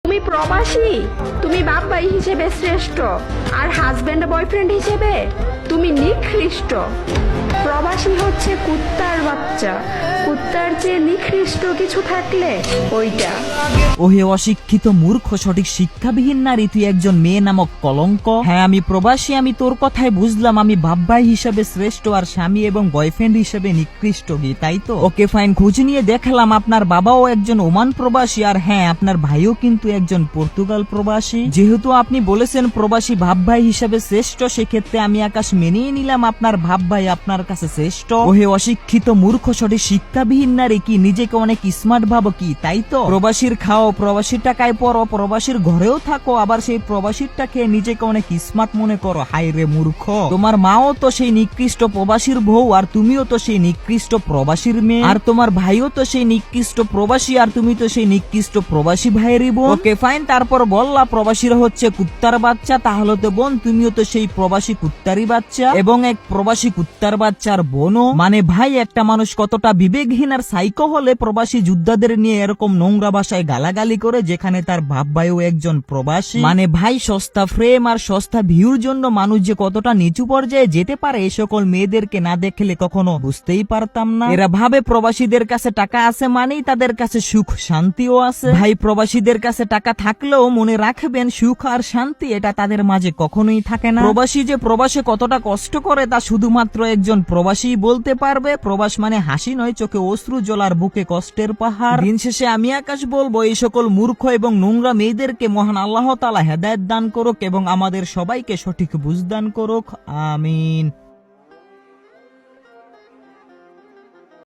তুমি প্রবাসী, তুমি বাপ ভাই হিসেবে শ্রেষ্ঠ, আর হাজবেন্ড বয়ফ্রেন্ড হিসেবে তুমি নিকৃষ্ট। প্রবাসী হচ্ছে কুত্তার বাচ্চা, কুত্তার চেয়ে নিকৃষ্ট কিছু থাকলে ওইটা। ওহে অশিক্ষিত মূর্খ, সঠিক শিক্ষাবিহীন নারী, তুই একজন মেয়ে নামক কলঙ্ক। হ্যাঁ, আমি প্রবাসী, আমি তোর কথাই বুঝলাম। আমি বাপ ভাই হিসেবে শ্রেষ্ঠ আর স্বামী এবং বয়ফ্রেন্ড হিসেবে নিকৃষ্ট, কি তাই তো? ওকে ফাইন, খোঁজ নিয়ে দেখলাম আপনার বাবাও একজন ওমান প্রবাসী, আর হ্যাঁ, আপনার ভাইও কিন্তু একজন পর্তুগাল প্রবাসী। যেহেতু আপনি বলেছেন প্রবাসী বাপ ভাই হিসেবে শ্রেষ্ঠ, সেক্ষেত্রে আমি আকাশ মেনেই নিলাম আপনার বাপ ভাই আপনার কাছে শ্রেষ্ঠ। ওহে অশিক্ষিত মূর্খ, সঠিক শিক্ষাবিহীন নারী, কি নিজেকে অনেক স্মার্ট ভাবো, কি তাই তো? প্রবাসীর খাও, প্রবাসীর টাকায় পড়ো, প্রবাসীর ঘরেও থাকো, আবার সেই প্রবাসীরটা খেয়ে নিজেকে অনেক স্মার্ট মনে করো। হাই রে মূর্খ, তোমার মাও তো সেই নিকৃষ্ট প্রবাসীর বউ, আর তুমিও তো সেই নিকৃষ্ট প্রবাসীর মেয়ে, আর তোমার ভাইও তো সেই নিকৃষ্ট প্রবাসী, আর তুমি তো সেই নিকৃষ্ট প্রবাসী ভাইয়েরই বোন। ওকে ফাইন, তারপর বললা প্রবাসীরা হচ্ছে কুত্তার বাচ্চা, তাহলে তো বোন তুমিও তো সেই প্রবাসী কুত্তারই বাচ্চা এবং এক প্রবাসী কুত্তার বাচ্চার বোনও। মানে ভাই, একটা মানুষ কতটা বিবেকহীন আর সাইকো হলে প্রবাসী যোদ্ধাদের নিয়ে এরকম নোংরা ভাষায় গালাগালি করে, যেখানে তার বাপ ভাইও একজন প্রবাসী। মানে ভাই, সস্তা ফ্রেম আর সস্তা ভিউর জন্য মানুষ যে কতটা নিচু পর্যায়ে যেতে পারে, এই সকল মেয়েদেরকে না দেখলে কখনো বুঝতেই পারতাম না। এরা ভাবে প্রবাসীদের কাছে টাকা আছে মানেই তাদের কাছে সুখ শান্তিও আছে। ভাই, প্রবাসীদের কাছে টাকা থাকলেও মনে রাখবেন, সুখ আর শান্তি এটা তাদের মাঝে কখনোই থাকে না। প্রবাসী যে প্রবাসে কতটা কষ্ট করে তা শুধুমাত্র একজন প্রবাসী বলতে পারবে। প্রবাস মানে হাসি নয়, চোখে অশ্রু জল আর বুকে কষ্টের পাহাড়। দিন শেষে আমি আকাশ বলবো, এই সকল মূর্খ এবং নোংরা মেয়েদেরকে মহান আল্লাহ তাআলা হেদায়েত দান করুক এবং আমাদের সবাইকে সঠিক বুঝ দান করুক। আমিন।